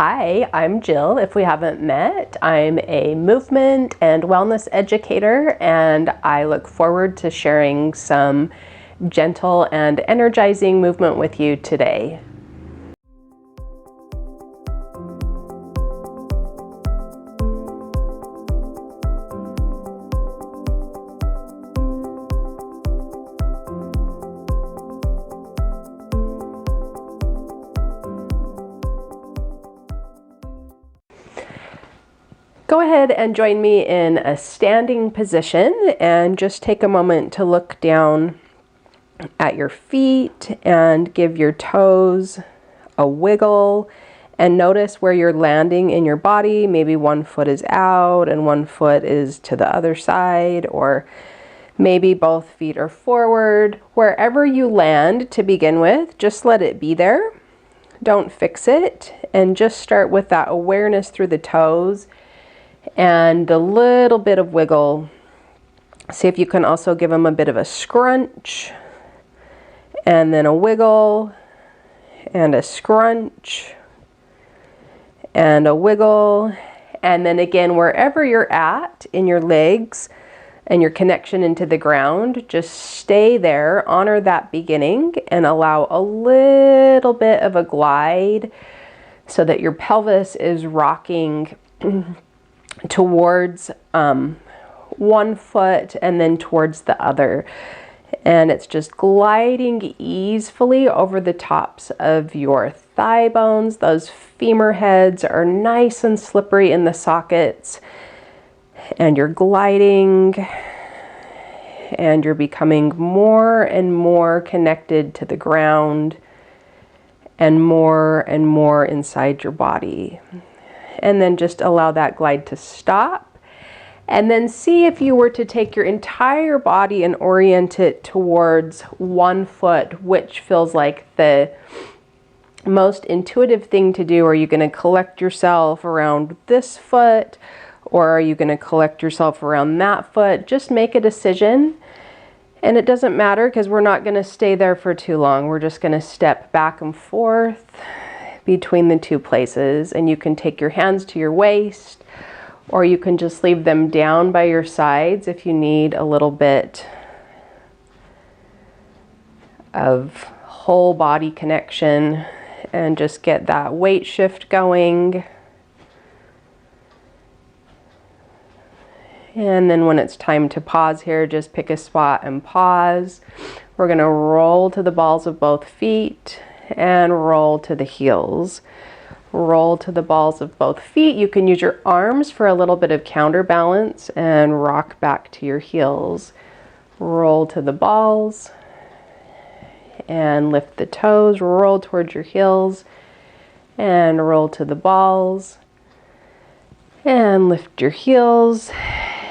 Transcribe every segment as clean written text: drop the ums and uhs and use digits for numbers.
Hi, I'm Jill. If we haven't met, I'm a movement and wellness educator, and I look forward to sharing some gentle and energizing movement with you today. Go ahead and join me in a standing position and just take a moment to look down at your feet and give your toes a wiggle and notice where you're landing in your body. Maybe one foot is out and one foot is to the other side, or maybe both feet are forward. Wherever you land to begin with, just let it be there. Don't fix it, and just start with that awareness through the toes and a little bit of wiggle. See if you can also give them a bit of a scrunch, and then a wiggle, and a scrunch, and a wiggle. And then again, wherever you're at in your legs and your connection into the ground, just stay there, honor that beginning, and allow a little bit of a glide so that your pelvis is rocking towards one foot and then towards the other. And it's just gliding easily over the tops of your thigh bones. Those femur heads are nice and slippery in the sockets. And you're gliding and you're becoming more and more connected to the ground and more inside your body. And then just allow that glide to stop. And then see if you were to take your entire body and orient it towards one foot, which feels like the most intuitive thing to do. Are you going to collect yourself around this foot, or are you going to collect yourself around that foot? Just make a decision. And it doesn't matter, because we're not going to stay there for too long. We're just going to step back and forth between the two places, and you can take your hands to your waist, or you can just leave them down by your sides if you need a little bit of whole body connection, and just get that weight shift going. And then when it's time to pause here, just pick a spot and pause. We're going to roll to the balls of both feet and roll to the heels. Roll to the balls of both feet. You can use your arms for a little bit of counterbalance and rock back to your heels. Roll to the balls and lift the toes. Roll towards your heels and roll to the balls and lift your heels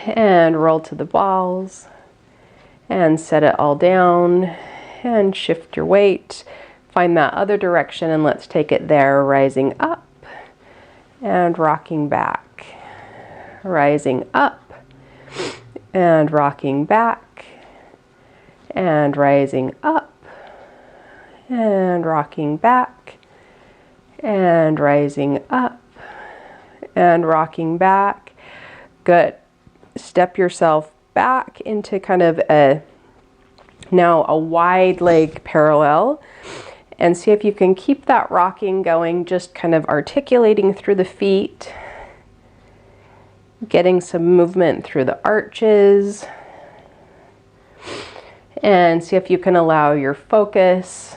and roll to the balls and set it all down and shift your weight. Find that other direction and let's take it there, rising up and rocking back, rising up and rocking back, and rising up and rocking back, and rising up and rocking back. Good. Step yourself back into kind of now a wide leg parallel. And see if you can keep that rocking going, just kind of articulating through the feet, getting some movement through the arches. And see if you can allow your focus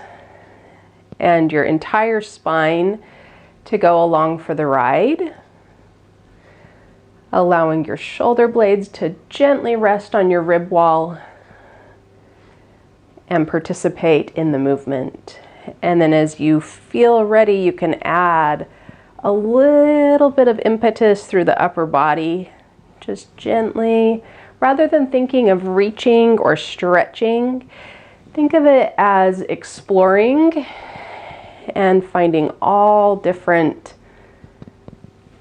and your entire spine to go along for the ride. Allowing your shoulder blades to gently rest on your rib wall and participate in the movement. And then as you feel ready, you can add a little bit of impetus through the upper body, just gently. Rather than thinking of reaching or stretching, think of it as exploring and finding all different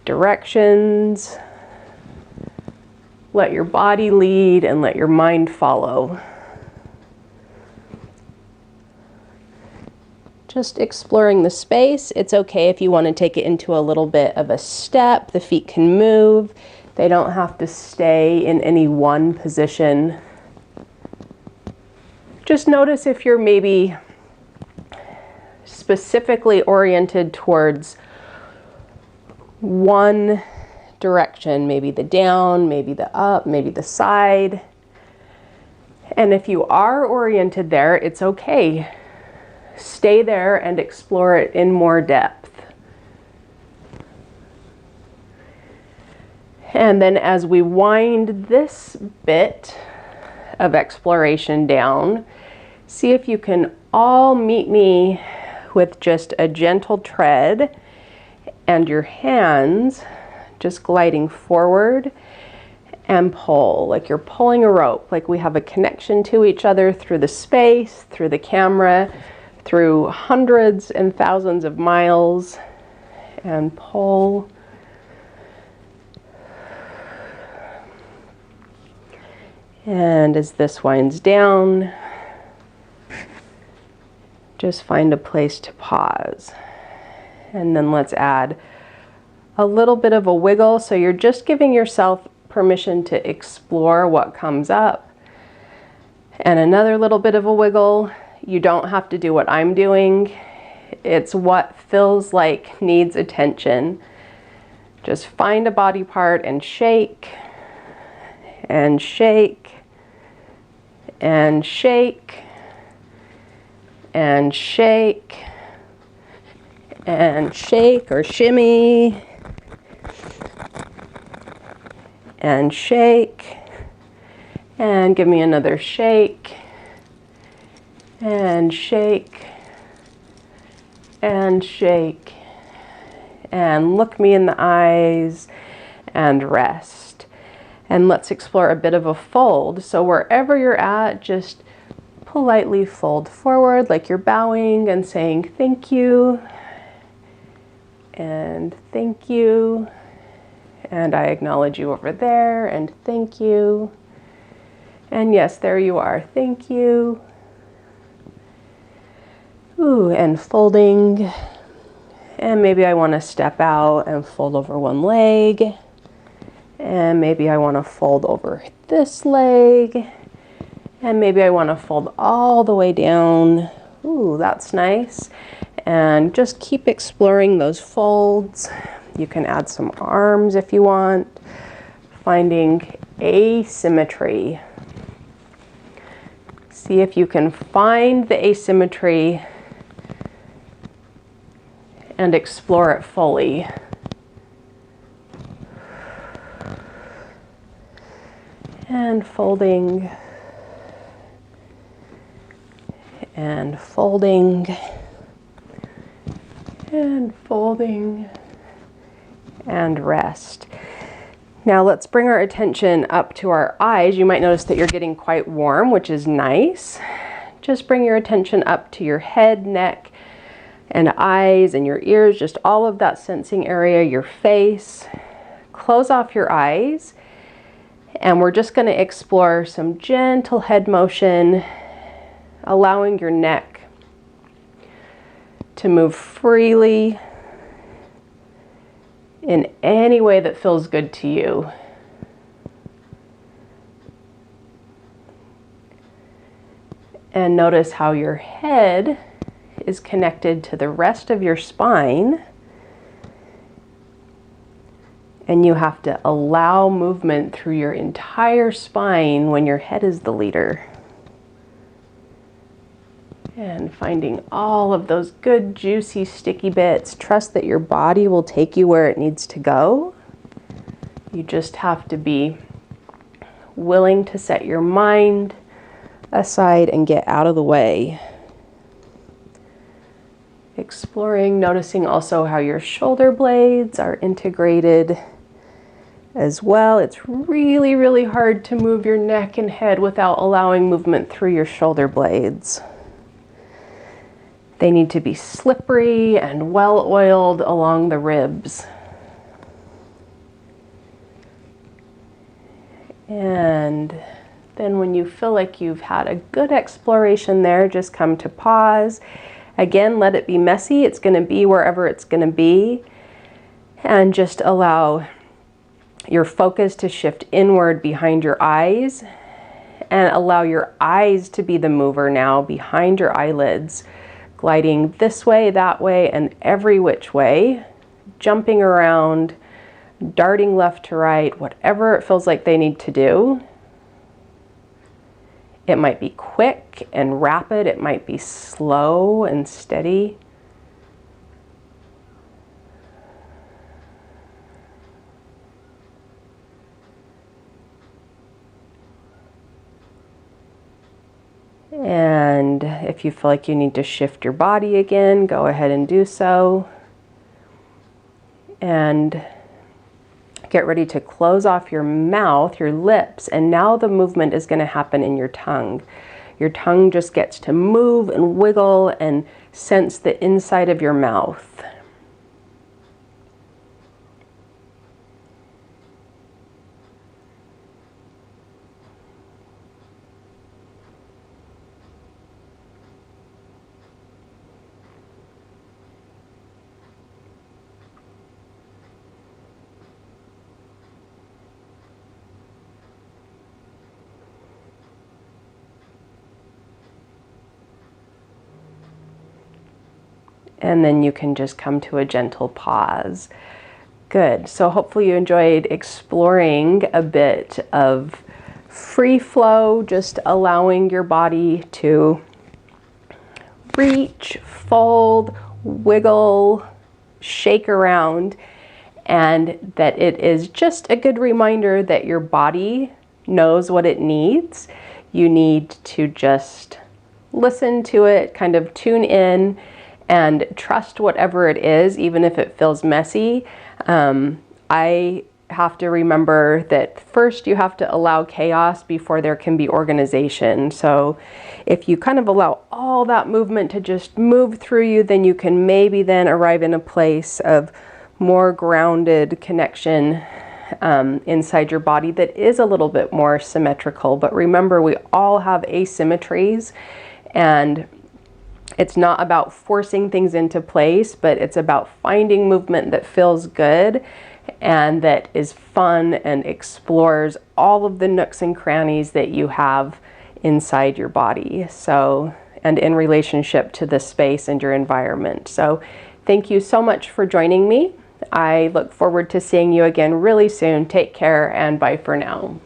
directions. Let your body lead and let your mind follow. Just exploring the space. It's okay if you want to take it into a little bit of a step. The feet can move. They don't have to stay in any one position. Just notice if you're maybe specifically oriented towards one direction, maybe the down, maybe the up, maybe the side. And if you are oriented there, it's okay. Stay there and explore it in more depth. And then as we wind this bit of exploration down, see if you can all meet me with just a gentle tread and your hands just gliding forward and pull, like you're pulling a rope, like we have a connection to each other through the space, through the camera, through hundreds and thousands of miles, and pull. And as this winds down, just find a place to pause. And then let's add a little bit of a wiggle, so you're just giving yourself permission to explore what comes up. And another little bit of a wiggle. You don't have to do what I'm doing. It's what feels like needs attention. Just find a body part and shake, and shake, and shake, and shake, and shake or shimmy, and shake, and give me another shake, and shake, and shake, and look me in the eyes and rest. And let's explore a bit of a fold. So wherever you're at, just politely fold forward like you're bowing and saying thank you, and thank you, and I acknowledge you over there, and thank you, and yes, there you are, thank you. Ooh, and folding, and maybe I want to step out and fold over one leg, and maybe I want to fold over this leg, and maybe I want to fold all the way down. Ooh, that's nice. And just keep exploring those folds. You can add some arms if you want. Finding asymmetry. See if you can find the asymmetry and explore it fully. And folding, and folding, and folding, and rest. Now let's bring our attention up to our eyes. You might notice that you're getting quite warm, which is nice. Just bring your attention up to your head, neck, and eyes, and your ears, just all of that sensing area, your face. Close off your eyes, and we're just going to explore some gentle head motion, allowing your neck to move freely in any way that feels good to you. And notice how your head is connected to the rest of your spine, and you have to allow movement through your entire spine when your head is the leader. And finding all of those good, juicy, sticky bits. Trust that your body will take you where it needs to go. You just have to be willing to set your mind aside and get out of the way. Exploring, noticing also how your shoulder blades are integrated as well. It's really, really hard to move your neck and head without allowing movement through your shoulder blades. They need to be slippery and well oiled along the ribs. And then when you feel like you've had a good exploration there, just come to pause Again, let it be messy. It's going to be wherever it's going to be. And just allow your focus to shift inward behind your eyes, and allow your eyes to be the mover now behind your eyelids, gliding this way, that way, and every which way, jumping around, darting left to right, whatever it feels like they need to do. It might be quick and rapid. It might be slow and steady. And if you feel like you need to shift your body again, go ahead and do so. And get ready to close off your mouth, your lips, and now the movement is going to happen in your tongue. Your tongue just gets to move and wiggle and sense the inside of your mouth. And then you can just come to a gentle pause. Good. So hopefully you enjoyed exploring a bit of free flow, just allowing your body to reach, fold, wiggle, shake around, and that it is just a good reminder that your body knows what it needs. You need to just listen to it, kind of tune in, and trust whatever it is, even if it feels messy. I have to remember that first you have to allow chaos before there can be organization. So if you kind of allow all that movement to just move through you, then you can maybe then arrive in a place of more grounded connection inside your body that is a little bit more symmetrical. But remember, we all have asymmetries, and it's not about forcing things into place, but it's about finding movement that feels good and that is fun and explores all of the nooks and crannies that you have inside your body. So, and in relationship to the space and your environment. So thank you so much for joining me. I look forward to seeing you again really soon. Take care and bye for now.